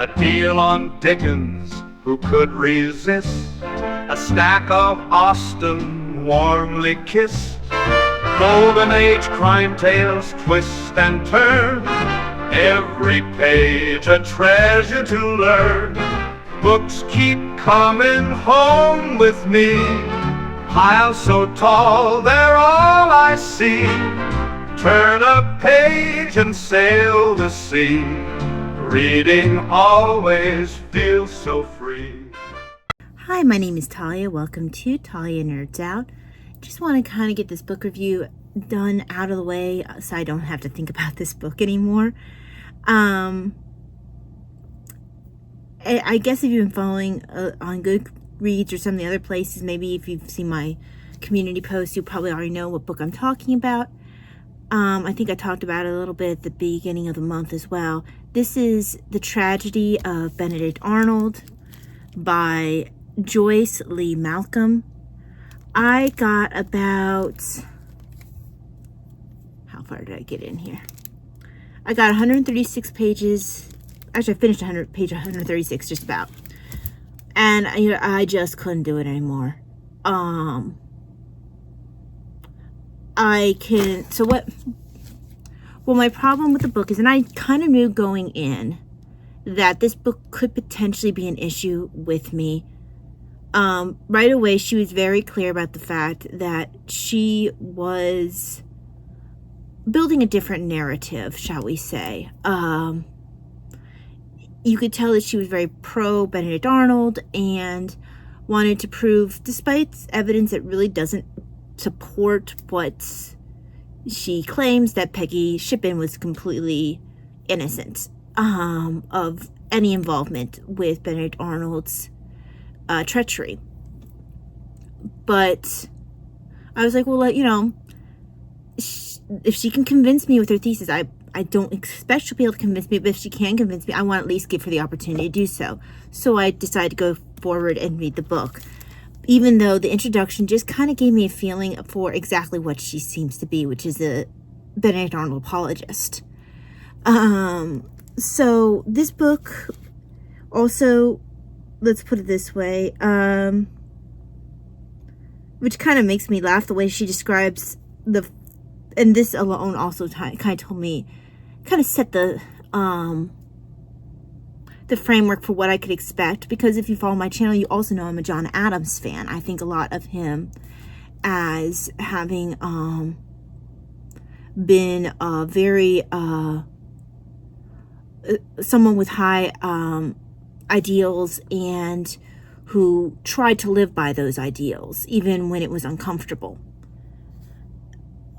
A deal on Dickens, who could resist? A stack of Austen, warmly kissed. Golden Age crime tales twist and turn, every page a treasure to learn. Books keep coming home with me, piles so tall they're all I see. Turn a page and sail the sea, reading always feels so free. Hi, my name is Talia. Welcome to Talia Nerds Out. Just want to kind of get this book review done out of the way so I don't have to think about this book anymore. I guess if you've been following on Goodreads or some of the other places, maybe if you've seen my community posts, you probably already know what book I'm talking about. I think I talked about it a little bit at the beginning of the month as well. This is The Tragedy of Benedict Arnold by Joyce Lee Malcolm. I got about, how far did I get in here? I got 136 pages. Actually, I finished page 136 just about. And I just couldn't do it anymore. Well, my problem with the book is, and I kind of knew going in that this book could potentially be an issue with me. Right away, she was very clear about the fact that she was building a different narrative, shall we say. You could tell that she was very pro Benedict Arnold and wanted to prove, despite evidence that really doesn't support what she claims, that Peggy Shippen was completely innocent of any involvement with Benedict Arnold's treachery. But I was like, well, if she can convince me with her thesis, I don't expect she'll be able to convince me, but if she can convince me, I want to at least give her the opportunity to do so. So I decided to go forward and read the book, even though the introduction just kind of gave me a feeling for exactly what she seems to be, which is a Benedict Arnold apologist. So this book also, let's put it this way, which kind of makes me laugh, the way she describes and this alone also kind of told me, kind of set the framework for what I could expect, because if you follow my channel, you also know I'm a John Adams fan. I think a lot of him as having been very someone with high ideals and who tried to live by those ideals even when it was uncomfortable.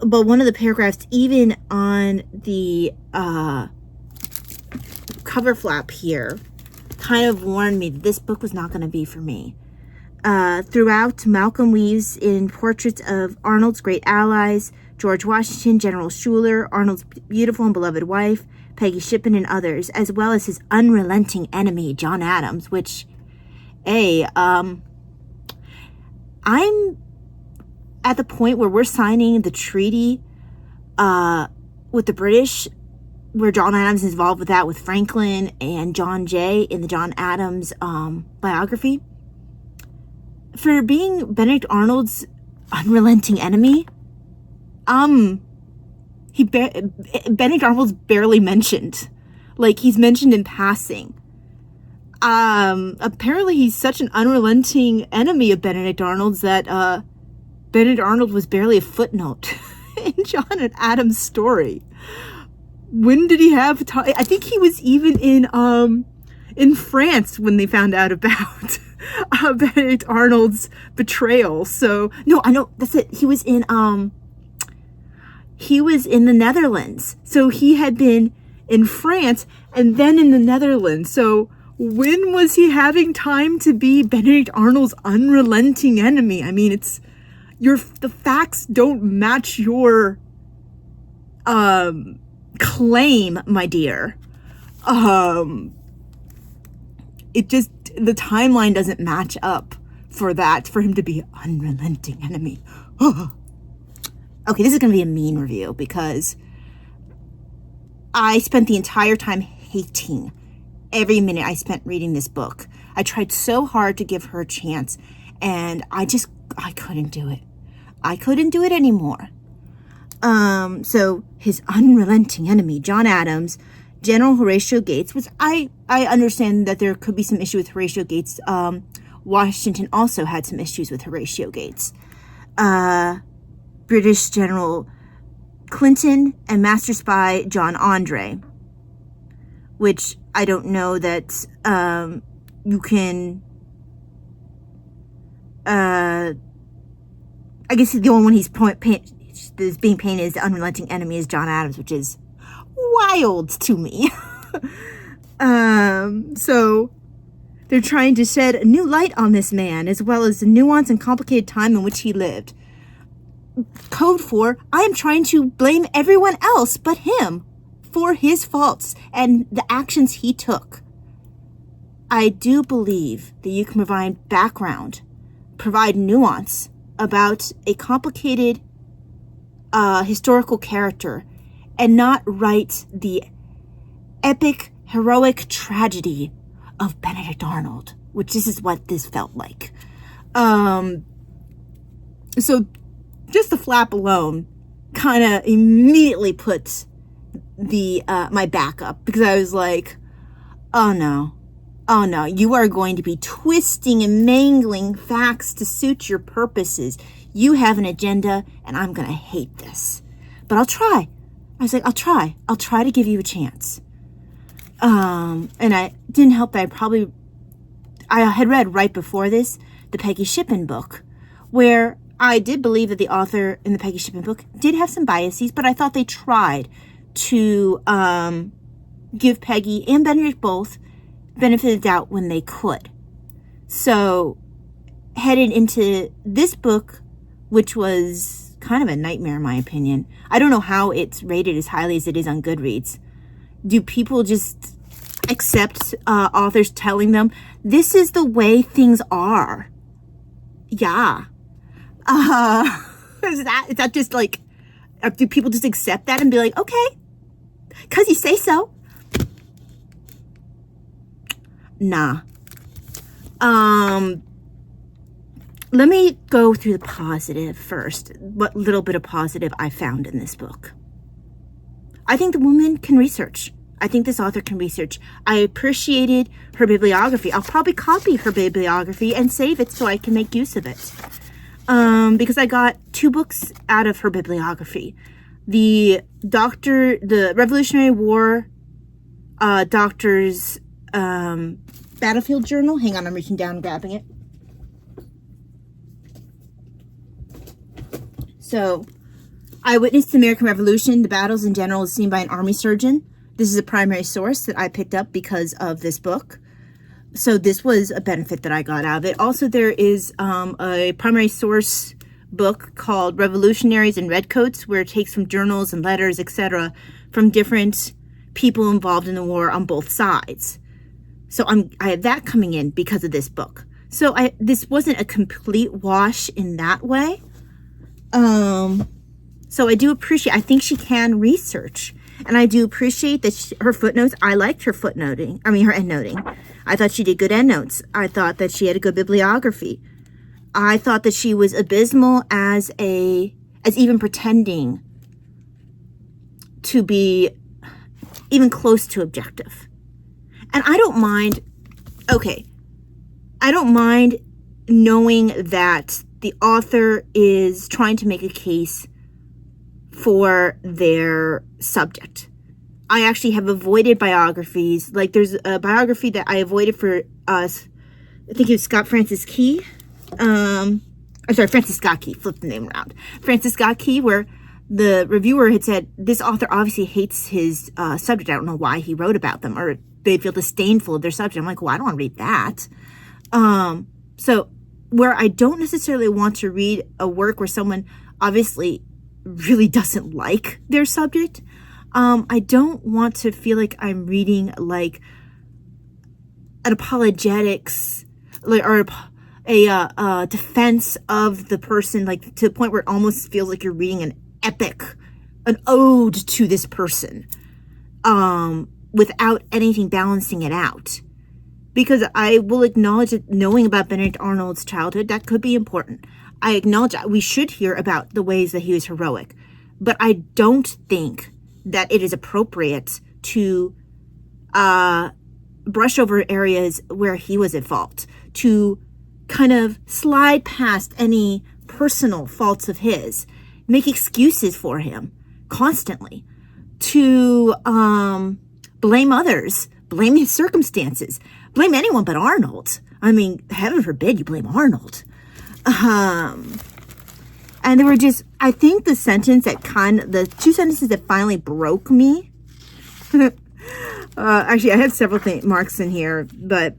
But one of the paragraphs, even on the cover flap here, kind of warned me that this book was not going to be for me. Throughout, Malcolm weaves in portraits of Arnold's great allies, George Washington, General Schuyler, Arnold's beautiful and beloved wife, Peggy Shippen, and others, as well as his unrelenting enemy, John Adams, which, I'm at the point where we're signing the treaty with the British, where John Adams is involved with that, with Franklin and John Jay in the John Adams biography. For being Benedict Arnold's unrelenting enemy, Benedict Arnold's barely mentioned. Like, he's mentioned in passing. Apparently he's such an unrelenting enemy of Benedict Arnold's that Benedict Arnold was barely a footnote in John and Adam's story. When did he have time? I think he was even in France when they found out about Benedict Arnold's betrayal. So no, I know, that's it. He was in the Netherlands. So he had been in France and then in the Netherlands. So when was he having time to be Benedict Arnold's unrelenting enemy? I mean, the facts don't match your claim, my dear. The timeline doesn't match up for him to be an unrelenting enemy. Okay, this is going to be a mean review because I spent the entire time hating every minute I spent reading this book. I tried so hard to give her a chance, and I couldn't do it. I couldn't do it anymore. So his unrelenting enemy, John Adams, General Horatio Gates, which I understand that there could be some issue with Horatio Gates. Washington also had some issues with Horatio Gates. British General Clinton, and master spy John Andre, which I don't know that you can. I guess the only one he's being painted as the unrelenting enemy is John Adams, which is wild to me. So they're trying to shed a new light on this man, as well as the nuance and complicated time in which he lived. Code for, I am trying to blame everyone else but him for his faults and the actions he took. I do believe that you can provide background, provide nuance about a complicated historical character, and not write the epic, heroic tragedy of Benedict Arnold, which this is what this felt like. So just the flap alone kind of immediately puts the my back up, because I was like, oh no, you are going to be twisting and mangling facts to suit your purposes. You have an agenda, and I'm going to hate this. But I'll try. I was like, I'll try to give you a chance. And I didn't help that I had read right before this, the Peggy Shippen book, where I did believe that the author in the Peggy Shippen book did have some biases, but I thought they tried to give Peggy and Benedict both benefit of the doubt when they could. So, headed into this book, which was kind of a nightmare in my opinion. I don't know how it's rated as highly as it is on Goodreads. Do people just accept authors telling them, this is the way things are? Yeah. Is that just like, do people just accept that and be like, okay, because you say so? Nah. Let me go through the positive first. What little bit of positive I found in this book. I think the woman can research. I think this author can research. I appreciated her bibliography. I'll probably copy her bibliography and save it so I can make use of it. Because I got 2 books out of her bibliography. The Revolutionary War Doctor's Battlefield Journal. Hang on, I'm reaching down and grabbing it. So, Eyewitness to the American Revolution, the battles in general as seen by an army surgeon. This is a primary source that I picked up because of this book. So this was a benefit that I got out of it. Also, there is a primary source book called Revolutionaries and Redcoats, where it takes from journals and letters, etc., from different people involved in the war on both sides. So I have that coming in because of this book. So this wasn't a complete wash in that way. So I do appreciate, I think she can research. And I do appreciate that her footnotes, I liked her her endnoting. I thought she did good endnotes. I thought that she had a good bibliography. I thought that she was abysmal as even pretending to be even close to objective. And I don't mind knowing that the author is trying to make a case for their subject. I actually have avoided biographies. Like, there's a biography that I avoided for us. I think it was Francis Scott Key, flip the name around. Francis Scott Key, where the reviewer had said, this author obviously hates his subject. I don't know why he wrote about them, or they feel disdainful of their subject. I'm like, well, I don't want to read that. So where I don't necessarily want to read a work where someone obviously really doesn't like their subject, I don't want to feel like I'm reading like an apologetics, or a defense of the person, like to the point where it almost feels like you're reading an epic, an ode to this person. without anything balancing it out. Because I will acknowledge that knowing about Benedict Arnold's childhood, that could be important. I acknowledge that we should hear about the ways that he was heroic. But I don't think that it is appropriate to brush over areas where he was at fault, to kind of slide past any personal faults of his, make excuses for him constantly, to blame others, blame his circumstances, blame anyone but Arnold. I mean, heaven forbid you blame Arnold. And there were just, I think the two sentences that finally broke me. Actually, I had several marks in here, but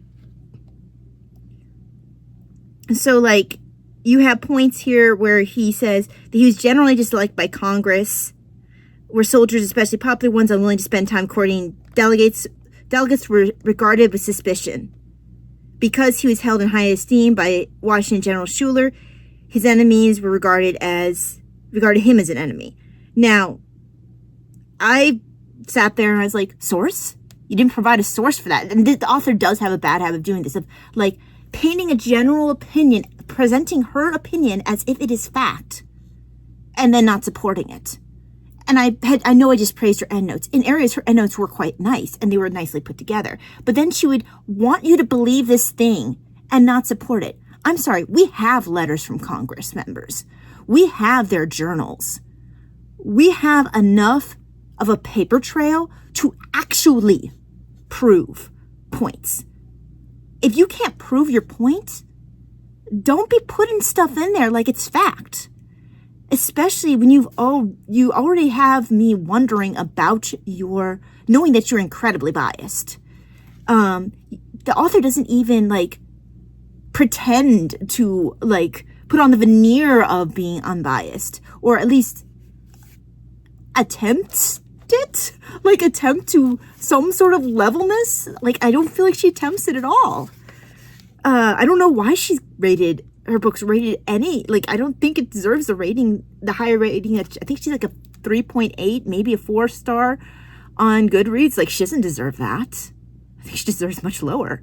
so like you have points here where he says that he was generally disliked by Congress, where soldiers, especially popular ones, unwilling to spend time courting delegates were regarded with suspicion. Because he was held in high esteem by Washington General Schuyler, his enemies were regarded him as an enemy. Now, I sat there and I was like, source? You didn't provide a source for that. And the author does have a bad habit of doing this, of like painting a general opinion, presenting her opinion as if it is fact, and then not supporting it. And I know I just praised her endnotes. In areas, her endnotes were quite nice, and they were nicely put together. But then she would want you to believe this thing and not support it. I'm sorry, we have letters from Congress members. We have their journals. We have enough of a paper trail to actually prove points. If you can't prove your point, don't be putting stuff in there like it's fact. Especially when you already have me wondering about knowing that you're incredibly biased. The author doesn't even like pretend to like put on the veneer of being unbiased, or at least attempt to some sort of levelness. Like, I don't feel like she attempts it at all. I don't know why her book's rated any, like, I don't think it deserves the higher rating. I think she's like a 3.8, maybe a 4-star on Goodreads. Like, she doesn't deserve that. I think she deserves much lower.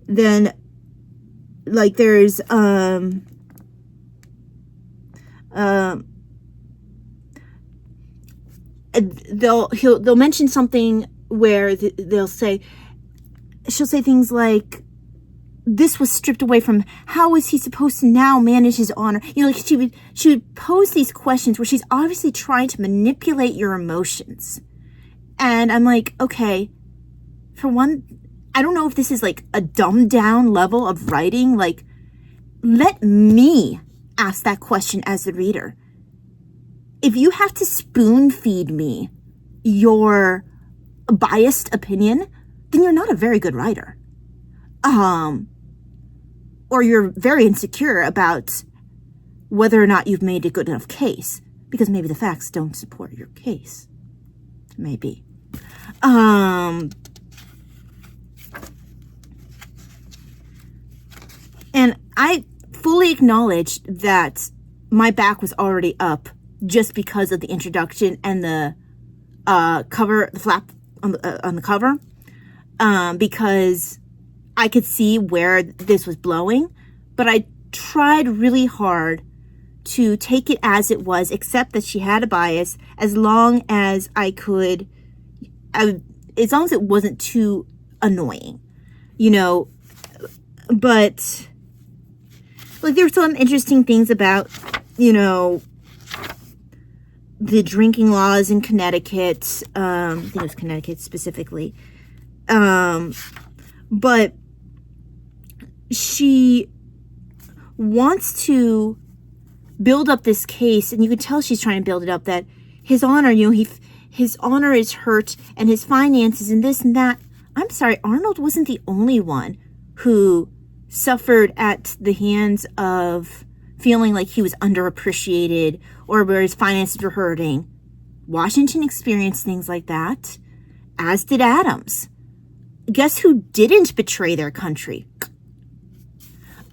Then, like, there's, they'll mention something where she'll say things like, this was stripped away from, how is he supposed to now manage his honor? You know, like she would pose these questions where she's obviously trying to manipulate your emotions. And I'm like, okay, for one, I don't know if this is like a dumbed down level of writing. Like, let me ask that question as the reader. If you have to spoon feed me your biased opinion, then you're not a very good writer. Or you're very insecure about whether or not you've made a good enough case, because maybe the facts don't support your case. Maybe. And I fully acknowledged that my back was already up just because of the introduction and the cover, the flap on the cover, because I could see where this was blowing, but I tried really hard to take it as it was, except that she had a bias, as long as I could, as long as it wasn't too annoying, you know. But like, there were some interesting things about, you know, the drinking laws in Connecticut. I think it was Connecticut specifically. But she wants to build up this case, and you can tell she's trying to build it up, that his honor, you know, his honor is hurt, and his finances, and this and that. I'm sorry, Arnold wasn't the only one who suffered at the hands of feeling like he was underappreciated, or where his finances were hurting. Washington experienced things like that, as did Adams. Guess who didn't betray their country?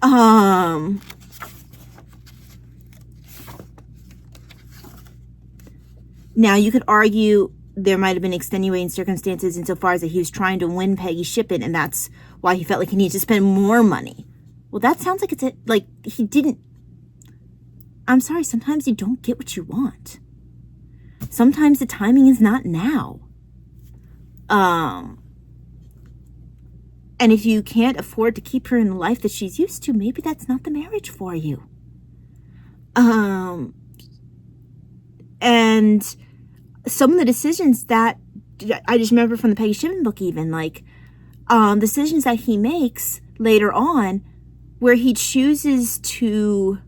Now, you could argue there might have been extenuating circumstances insofar as that he was trying to win Peggy Shippen, and that's why he felt like he needed to spend more money. Well, that sounds like he didn't. I'm sorry, sometimes you don't get what you want. Sometimes the timing is not now. And if you can't afford to keep her in the life that she's used to, maybe that's not the marriage for you. And some of the decisions that I just remember from the Peggy Shippen book, even decisions that he makes later on, where he chooses to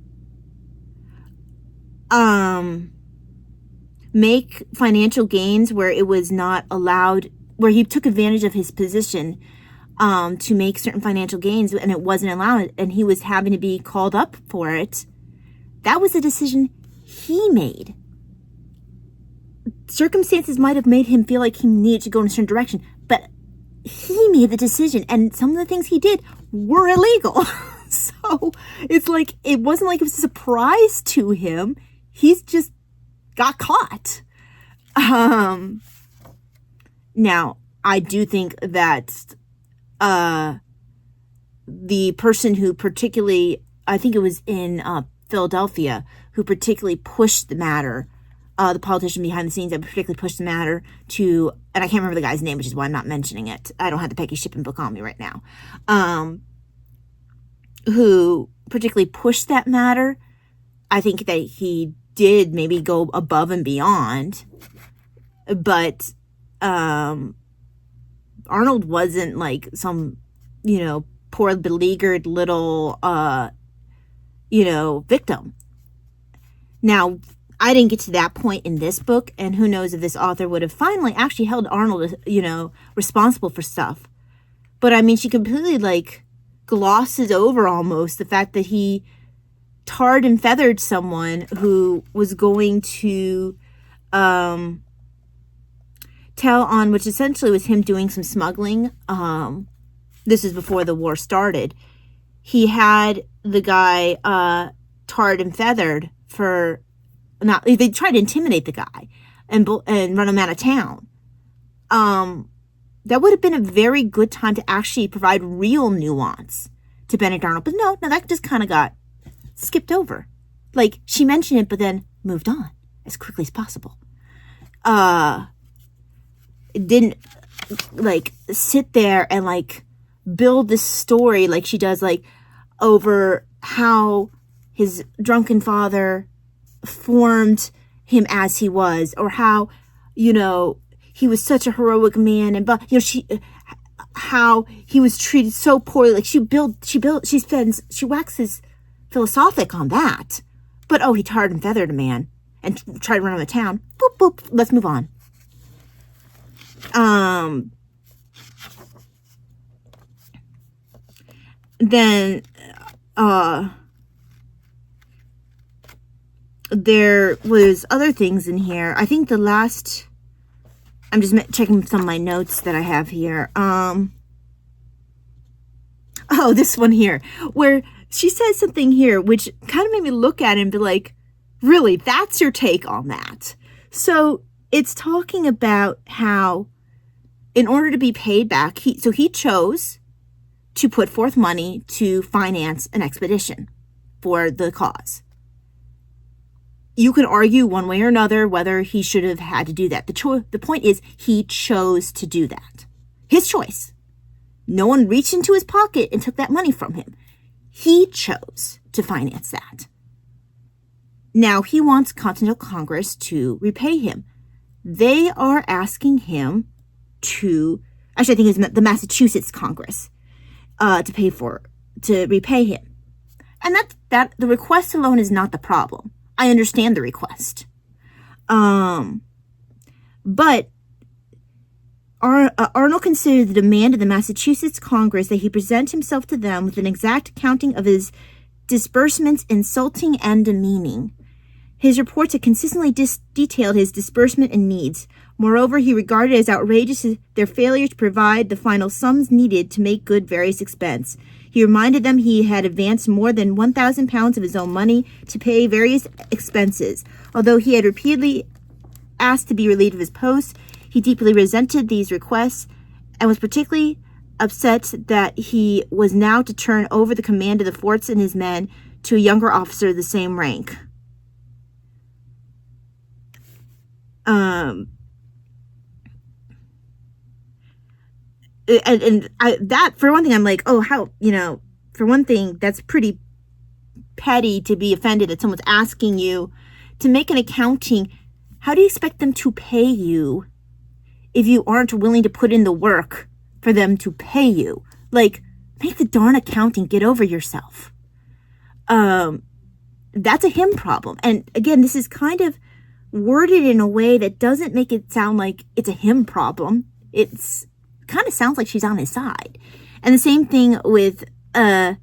make financial gains where it was not allowed, where he took advantage of his position to make certain financial gains, and it wasn't allowed, and he was having to be called up for it. That was a decision he made. Circumstances might have made him feel like he needed to go in a certain direction, but he made the decision, and some of the things he did were illegal. So it's like, it wasn't like it was a surprise to him. He's just got caught. Now, I do think that the person who particularly, I think it was in Philadelphia, who particularly pushed the matter, the politician behind the scenes that particularly pushed the matter to, and I can't remember the guy's name, which is why I'm not mentioning it. I don't have the Peggy Shippen book on me right now. Who particularly pushed that matter. I think that he did maybe go above and beyond, but Arnold wasn't like some, poor beleaguered little, victim. Now, I didn't get to that point in this book, and who knows if this author would have finally actually held Arnold, responsible for stuff. But I mean, she completely glosses over almost the fact that he tarred and feathered someone who was going to tell on, which essentially was him doing some smuggling. This is before the war started. He had the guy tarred and feathered for they tried to intimidate the guy and run him out of town. That would have been a very good time to actually provide real nuance to Benedict Arnold. But no, that just kind of got skipped over. She mentioned it, but then moved on as quickly as possible. It didn't, sit there and, build this story like she does, over how his drunken father formed him as he was, or how, he was such a heroic man, and how he was treated so poorly. She waxes philosophic on that, but he tarred and feathered a man and tried to run him out of town. Boop boop. Let's move on. Then there was other things in here. I think the last. I'm just checking some of my notes that I have here. This one here, where she says something here, which kind of made me look at it and be like, really, that's your take on that? So it's talking about how, in order to be paid back, he chose to put forth money to finance an expedition for the cause. You can argue one way or another whether he should have had to do that. The point is, he chose to do that. His choice. No one reached into his pocket and took that money from him. He chose to finance that. Now he wants Continental Congress to repay him. They are asking him to, actually I think it's the Massachusetts Congress, to repay him. And that the request alone is not the problem. I understand the request. But Arnold considered the demand of the Massachusetts Congress that he present himself to them with an exact accounting of his disbursements insulting and demeaning. His reports had consistently detailed his disbursement and needs. Moreover, he regarded as outrageous their failure to provide the final sums needed to make good various expense. He reminded them he had advanced more than 1,000 pounds of his own money to pay various expenses. Although he had repeatedly asked to be relieved of his post, He deeply resented these requests and was particularly upset that he was now to turn over the command of the forts and his men to a younger officer of the same rank. That, for one thing, I'm like, oh, how, for one thing, that's pretty petty to be offended that someone's asking you to make an accounting. How do you expect them to pay you if you aren't willing to put in the work for them to pay you? Like, make the darn accounting, get over yourself. That's a him problem. And again, this is kind of worded in a way that doesn't make it sound like it's a him problem. It's kind of sounds like she's on his side. And the same thing with, I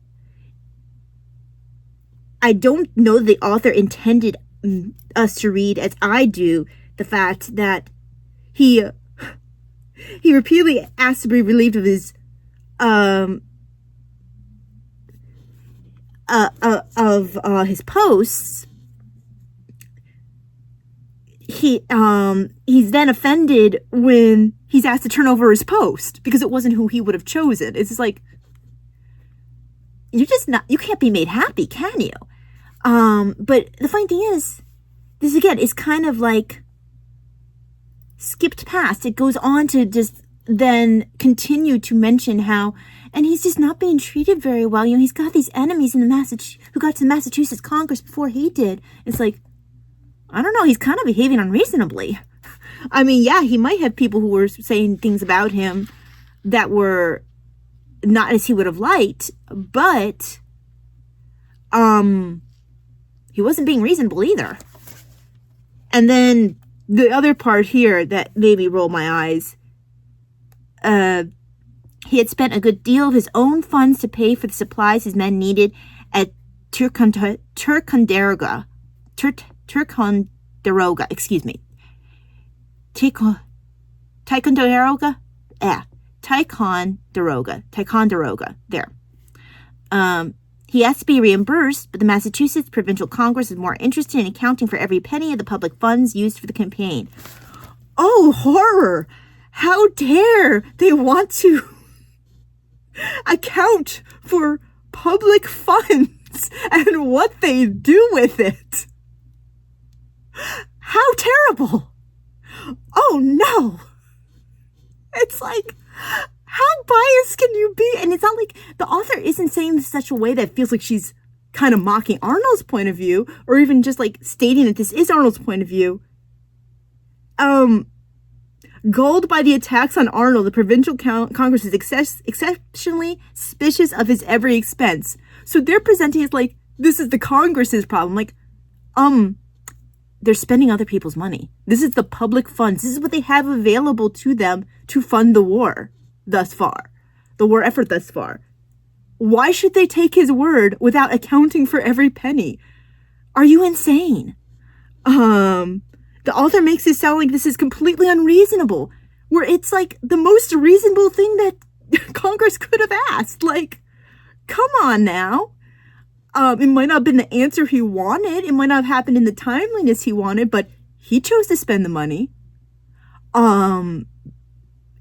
don't know the author intended us to read as I do the fact that he repeatedly asked to be relieved of his his posts. He's then offended when he's asked to turn over his post because it wasn't who he would have chosen. It's just like, you can't be made happy, can you? But the funny thing is, this again is kind of like skipped past. It goes on to just then continue to mention how, and he's just not being treated very well. He's got these enemies in who got to the Massachusetts Congress before he did. It's like, I don't know, he's kind of behaving unreasonably. I mean, yeah, he might have people who were saying things about him that were not as he would have liked, but he wasn't being reasonable either. And then the other part here that made me roll my eyes, he had spent a good deal of his own funds to pay for the supplies his men needed at Ticonderoga, excuse me. Ticonderoga? Yeah. Ticonderoga. There. He asked to be reimbursed, but the Massachusetts Provincial Congress is more interested in accounting for every penny of the public funds used for the campaign. Oh, horror! How dare they want to account for public funds and what they do with it? How terrible! Oh no! It's like, how biased can you be? And it's not like the author isn't saying this in such a way that feels like she's kind of mocking Arnold's point of view, or even just like stating that this is Arnold's point of view. Gulled by the attacks on Arnold, the provincial Congress is exceptionally suspicious of his every expense. So they're presenting it like this is the Congress's problem. Like, they're spending other people's money. This is the public funds. This is what they have available to them to fund the war thus far, the war effort thus far. Why should they take his word without accounting for every penny? Are you insane? The author makes it sound like this is completely unreasonable, where it's like the most reasonable thing that Congress could have asked. Like, come on now. It might not have been the answer he wanted. It might not have happened in the timeliness he wanted, but he chose to spend the money.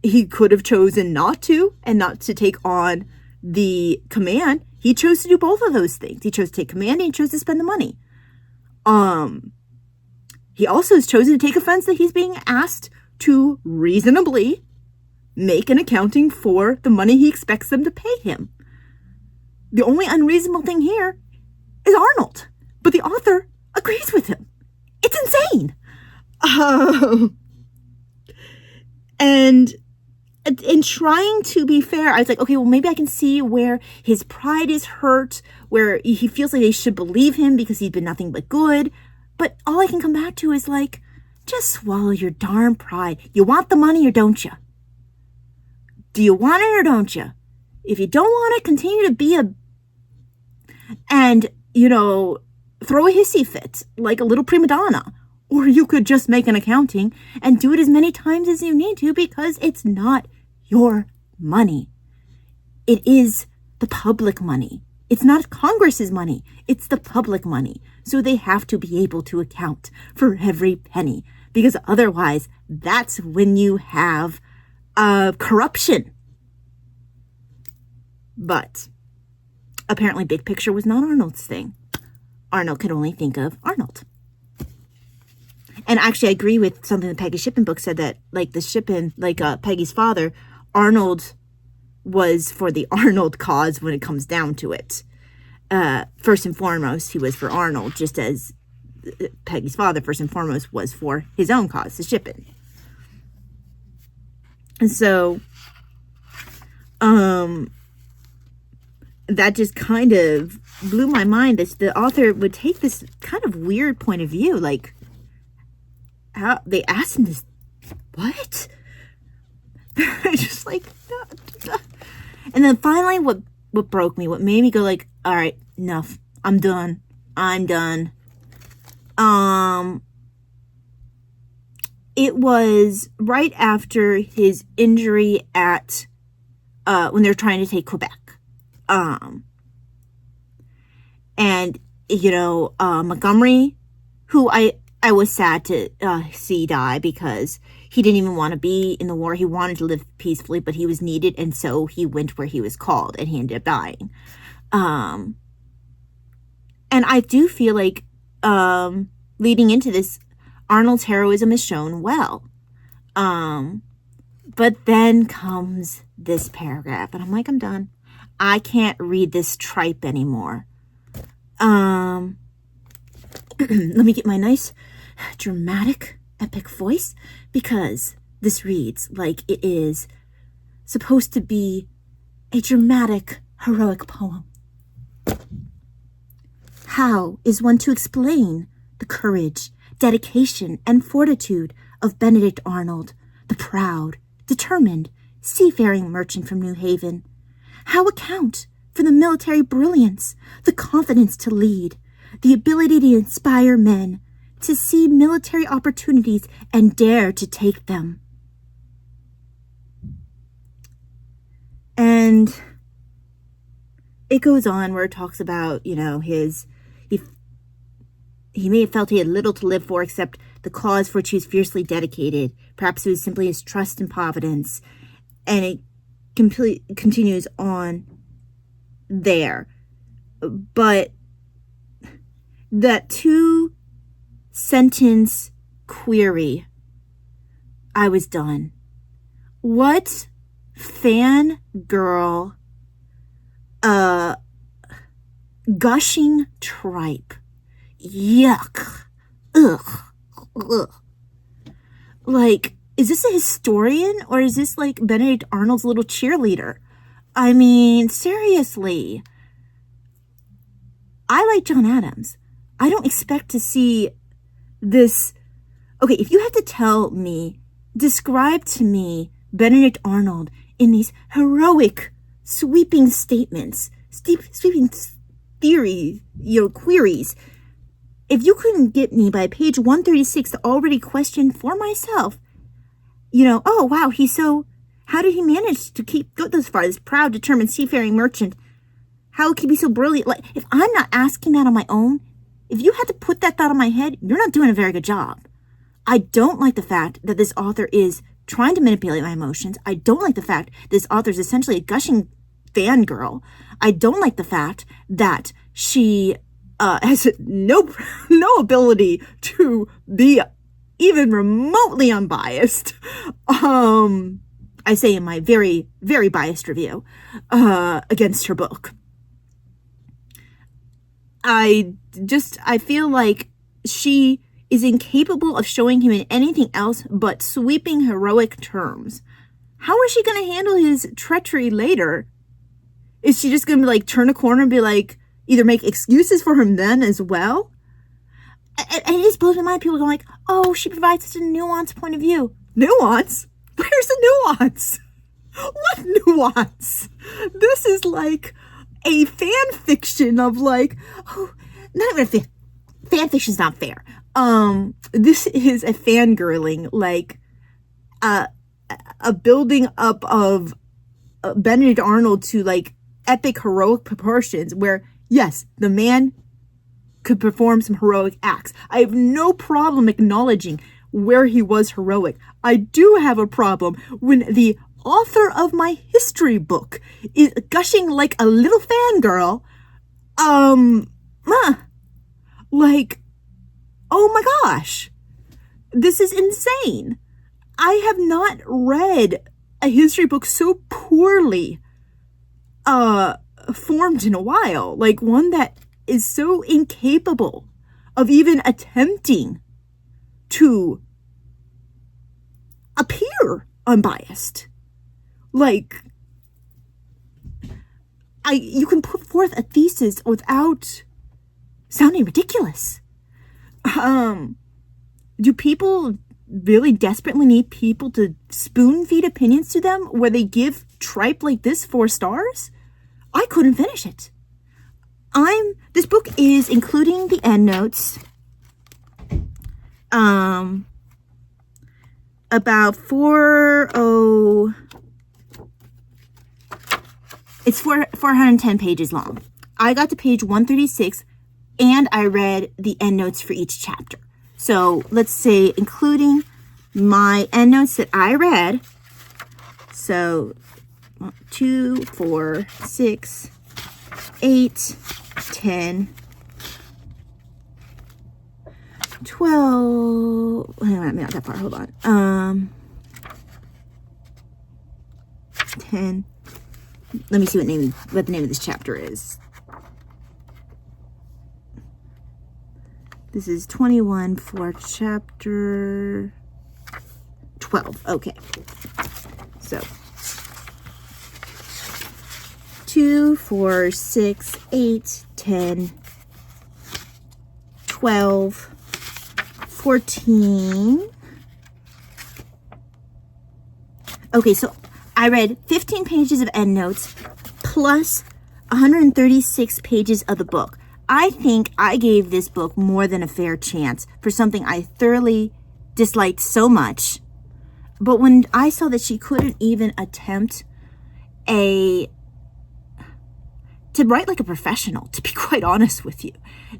He could have chosen not to, and not to take on the command. He chose to do both of those things. He chose to take command and he chose to spend the money. He also has chosen to take offense that he's being asked to reasonably make an accounting for the money he expects them to pay him. The only unreasonable thing here is Arnold, but the author agrees with him. It's insane. And in trying to be fair, I was like, okay, well, maybe I can see where his pride is hurt, where he feels like they should believe him because he's been nothing but good. But all I can come back to is like, just swallow your darn pride. You want the money or don't you? Do you want it or don't you? If you don't want it, continue to be throw a hissy fit like a little prima donna. Or you could just make an accounting and do it as many times as you need to, because it's not your money. It is the public money. It's not Congress's money. It's the public money. So they have to be able to account for every penny because otherwise that's when you have corruption. But apparently big picture was not Arnold's thing. Arnold could only think of Arnold. And actually I agree with something that Peggy Shippen book said, that like the Shippen, like Peggy's father, Arnold was for the Arnold cause when it comes down to it. First and foremost, he was for Arnold, just as Peggy's father, first and foremost, was for his own cause, the Shippen. And so, that just kind of blew my mind that the author would take this kind of weird point of view. Like, how they asked him this, what? Just like, and then finally what broke me, what made me go like, all right, enough. I'm done. It was right after his injury at, when they were trying to take Quebec. And, you know, Montgomery, who I was sad to see die, because he didn't even want to be in the war. He wanted to live peacefully, but he was needed, and so he went where he was called, and he ended up dying. And I do feel like, leading into this, Arnold's heroism is shown well. But then comes this paragraph, and I'm like, I'm done. I can't read this tripe anymore. Let me get my nice, dramatic, epic voice, because this reads like it is supposed to be a dramatic, heroic poem. How is one to explain the courage, dedication, and fortitude of Benedict Arnold, the proud, determined, seafaring merchant from New Haven? How account for the military brilliance, the confidence to lead, the ability to inspire men, to see military opportunities and dare to take them? And it goes on where it talks about, you know, he may have felt he had little to live for except the cause for which he was fiercely dedicated. Perhaps it was simply his trust in Providence. And it continues on there. But that 2-sentence query, I was done. What fangirl, gushing tripe. Yuck. Ugh. Like, is this a historian, or is this like Benedict Arnold's little cheerleader? I mean, seriously. I like John Adams. I don't expect to see this. Okay, if you have to tell me, describe to me Benedict Arnold in these heroic, sweeping statements, sweeping theories, queries. If you couldn't get me by page 136 to already question for myself, oh, wow, how did he manage to go this far? This proud, determined seafaring merchant. How could he be so brilliant? Like, if I'm not asking that on my own, if you had to put that thought in my head, you're not doing a very good job. I don't like the fact that this author is trying to manipulate my emotions. I don't like the fact this author is essentially a gushing fangirl. I don't like the fact that she has no ability to be even remotely unbiased. I say in my very, very biased review against her book. I feel like she is incapable of showing him in anything else but sweeping heroic terms. How is she going to handle his treachery later? Is she just going to turn a corner and be either make excuses for him then as well? And it just blows my mind. People go oh, she provides such a nuanced point of view. Nuance? Where's the nuance? What nuance? This is a fan fiction of oh, not even a fan fiction's not fair. This is a fangirling, a building up of Benedict Arnold to epic heroic proportions where, yes, the man could perform some heroic acts. I have no problem acknowledging where he was heroic. I do have a problem when the author of my history book is gushing like a little fangirl. Like, oh my gosh, this is insane. I have not read a history book so poorly formed in a while. Like one that is so incapable of even attempting to appear unbiased. Like, you can put forth a thesis without sounding ridiculous. Do people really desperately need people to spoon feed opinions to them where they give tripe like this 4 stars? I couldn't finish it. This book is, including the endnotes, about 410 pages long. I got to page 136 and I read the endnotes for each chapter. So let's say, including my endnotes that I read, so 2, 4, 6, 8, 10, 12, hang on, not that far, hold on. 10, let me see what the name of this chapter is. This is 21 for chapter 12. Okay. So 2, 4, 6, 8, 10, 12, 14. Okay, so I read 15 pages of endnotes plus 136 pages of the book. I think I gave this book more than a fair chance for something I thoroughly disliked so much. But when I saw that she couldn't even attempt to write like a professional, to be quite honest with you,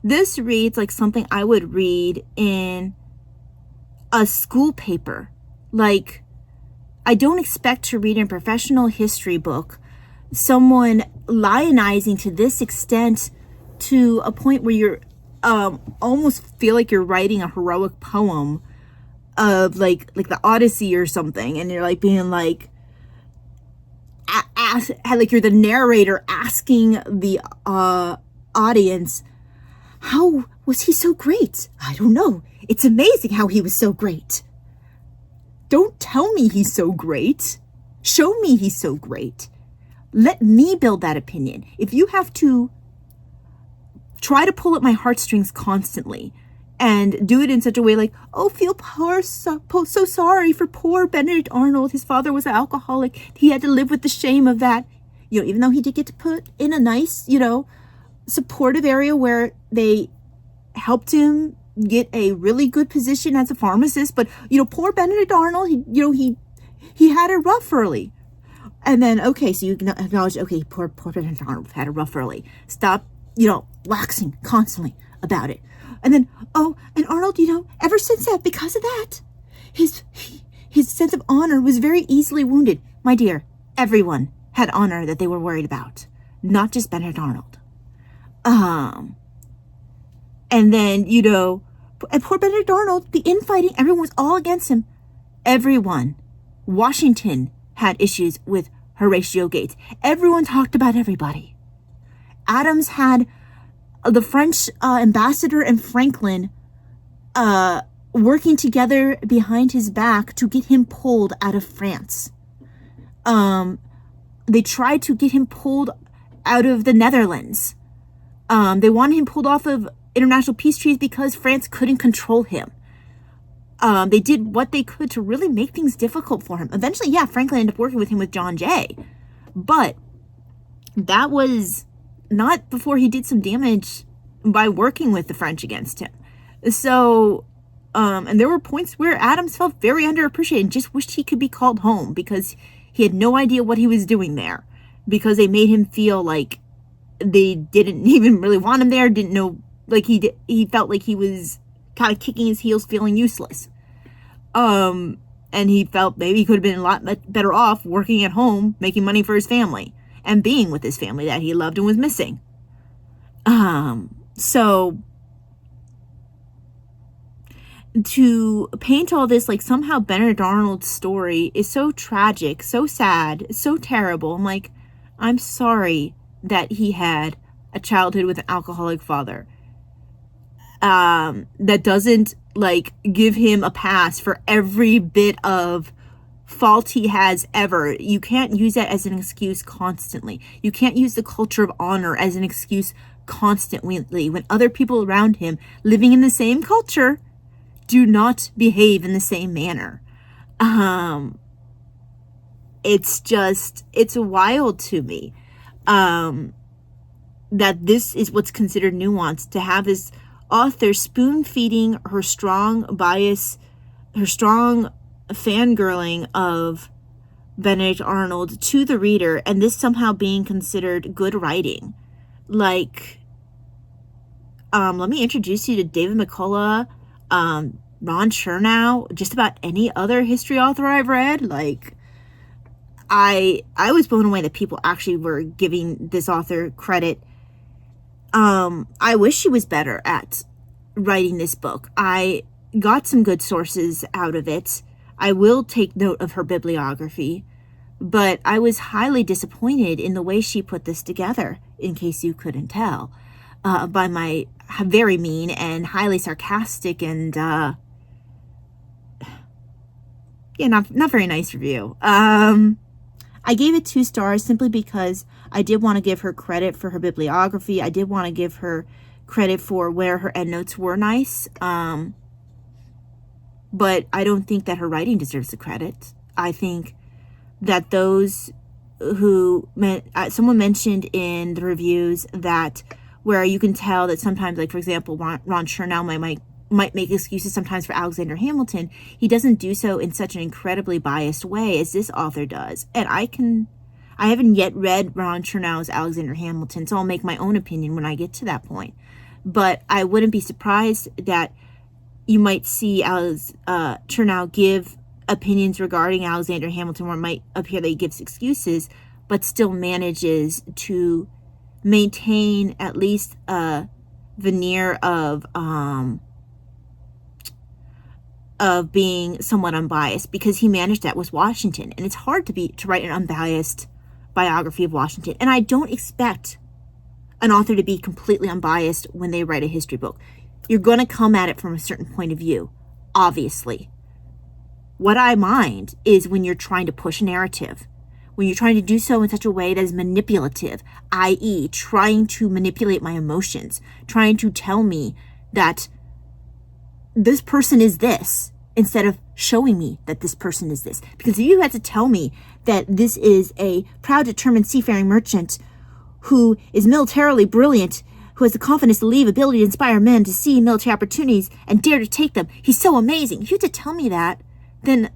this reads like something I would read in a school paper. Like, I don't expect to read in a professional history book someone lionizing to this extent, to a point where you're almost feel like you're writing a heroic poem of like the Odyssey or something, and you're like being like like you're the narrator asking the audience, how was he so great? I don't know. It's amazing how he was so great. Don't tell me he's so great. Show me he's so great. Let me build that opinion. If you have to try to pull at my heartstrings constantly and do it in such a way like, oh, feel so sorry for poor Benedict Arnold. His father was an alcoholic. He had to live with the shame of that. You know, even though he did get to put in a nice, supportive area where they helped him get a really good position as a pharmacist. But, poor Benedict Arnold, he had it rough early. And then, okay, so you acknowledge, okay, poor Benedict Arnold had it rough early. Stop, waxing constantly about it. And then, oh, and Arnold, ever since that, because of that, his sense of honor was very easily wounded. My dear, everyone had honor that they were worried about, not just Benedict Arnold. And then, and poor Benedict Arnold, the infighting, everyone was all against him. Everyone. Washington had issues with Horatio Gates. Everyone talked about everybody. Adams had the French ambassador and Franklin working together behind his back to get him pulled out of France. They tried to get him pulled out of the Netherlands. They wanted him pulled off of international peace treaties because France couldn't control him. They did what they could to really make things difficult for him. Eventually, Franklin ended up working with him with John Jay. But that was not before he did some damage by working with the French against him. So, and there were points where Adams felt very underappreciated and just wished he could be called home because he had no idea what he was doing there, because they made him feel like they didn't even really want him there, didn't know, like he felt like he was kind of kicking his heels, feeling useless. And he felt maybe he could have been a lot better off working at home, making money for his family, and being with his family that he loved and was missing. So to paint all this like somehow Benedict Arnold's story is so tragic, so sad, so terrible. I'm like, I'm sorry that he had a childhood with an alcoholic father. That doesn't like give him a pass for every bit of fault he has ever. You can't use that as an excuse constantly. You can't use the culture of honor as an excuse constantly when other people around him living in the same culture do not behave in the same manner. It's wild to me that this is what's considered nuanced, to have this author spoon-feeding her strong bias, her strong fangirling of Benedict Arnold to the reader, and this somehow being considered good writing. Like, let me introduce you to David McCullough, Ron Chernow, just about any other history author I've read. Like, I was blown away that people actually were giving this author credit. I wish she was better at writing this book. I got some good sources out of it. I will take note of her bibliography, but I was highly disappointed in the way she put this together, in case you couldn't tell, by my very mean and highly sarcastic and, not very nice review. I gave it 2 stars simply because I did want to give her credit for her bibliography. I did want to give her credit for where her endnotes were nice. But I don't think that her writing deserves the credit. I think that those who... someone mentioned in the reviews that where you can tell that sometimes, like, for example, Ron Chernow might make excuses sometimes for Alexander Hamilton. He doesn't do so in such an incredibly biased way as this author does. And I haven't yet read Ron Chernow's Alexander Hamilton, so I'll make my own opinion when I get to that point. But I wouldn't be surprised that you might see Chernow give opinions regarding Alexander Hamilton where it might appear that he gives excuses, but still manages to maintain at least a veneer of being somewhat unbiased, because he managed that with Washington, and it's hard to write an unbiased biography of Washington. And I don't expect an author to be completely unbiased when they write a history book. You're going to come at it from a certain point of view, obviously. What I mind is when you're trying to push a narrative, when you're trying to do so in such a way that is manipulative, i.e. trying to manipulate my emotions, trying to tell me that this person is this, instead of showing me that this person is this. Because if you had to tell me that this is a proud, determined seafaring merchant who is militarily brilliant, who has the confidence to leave, ability to inspire men to see military opportunities and dare to take them, he's so amazing. If you had to tell me that, then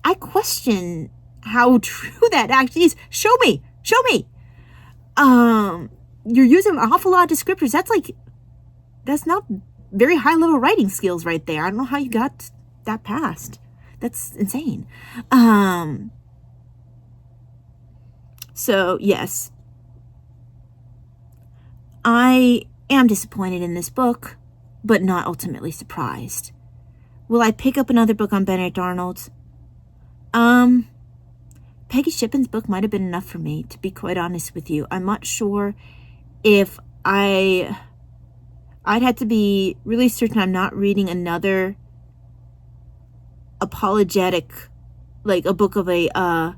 I question how true that actually is. Show me. You're using an awful lot of descriptors. That's not very high level writing skills right there. I don't know how you got that past. That's insane. So yes, I am disappointed in this book, but not ultimately surprised. Will I pick up another book on Benedict Arnold? Peggy Shippen's book might have been enough for me, to be quite honest with you. I'm not sure if I'd have to be really certain I'm not reading another apologetic, like a book of a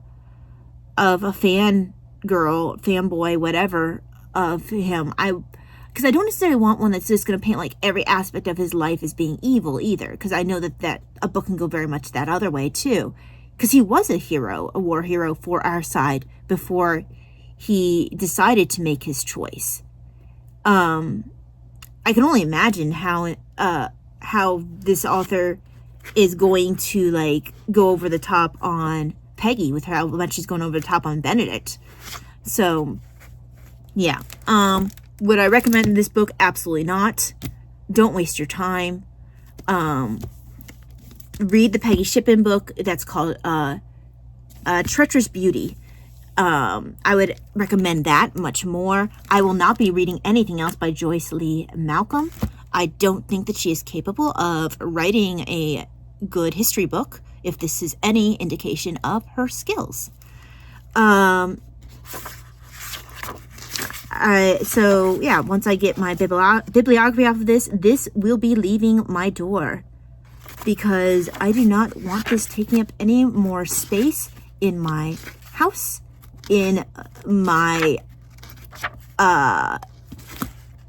fan girl, fanboy, whatever, of him. Because I don't necessarily want one that's just going to paint like every aspect of his life as being evil either. Because I know that a book can go very much that other way too. Because he was a hero, a war hero for our side before he decided to make his choice. I can only imagine how this author is going to like go over the top on Peggy with how much she's going over the top on Benedict. So, yeah. Would I recommend this book? Absolutely not. Don't waste your time. read the Peggy Shippen book that's called Treacherous Beauty. I would recommend that much more. I will not be reading anything else by Joyce Lee Malcolm. I don't think that she is capable of writing a good history book, if this is any indication of her skills. So yeah, once I get my bibliography off of this will be leaving my door, because I do not want this taking up any more space in my house, in my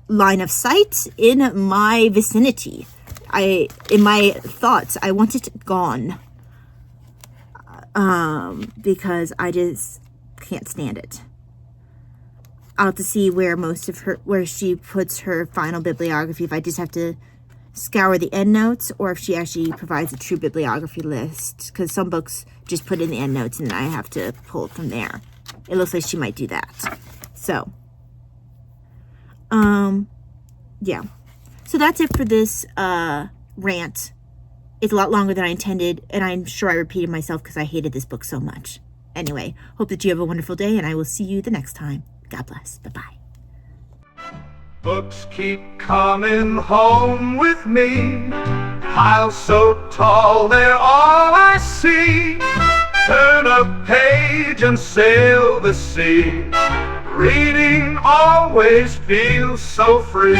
line of sight, in my vicinity. In my thoughts, I want it gone. Because I just can't stand it. I'll have to see where she puts her final bibliography, if I just have to scour the endnotes, or if she actually provides a true bibliography list, because some books just put in the endnotes and I have to pull it from there. It looks like she might do that. So, yeah. So that's it for this rant. It's a lot longer than I intended, and I'm sure I repeated myself because I hated this book so much. Anyway, hope that you have a wonderful day, and I will see you the next time. God bless. Bye-bye. Books keep coming home with me. Piles so tall, they're all I see. Turn a page and sail the sea. Reading always feels so free.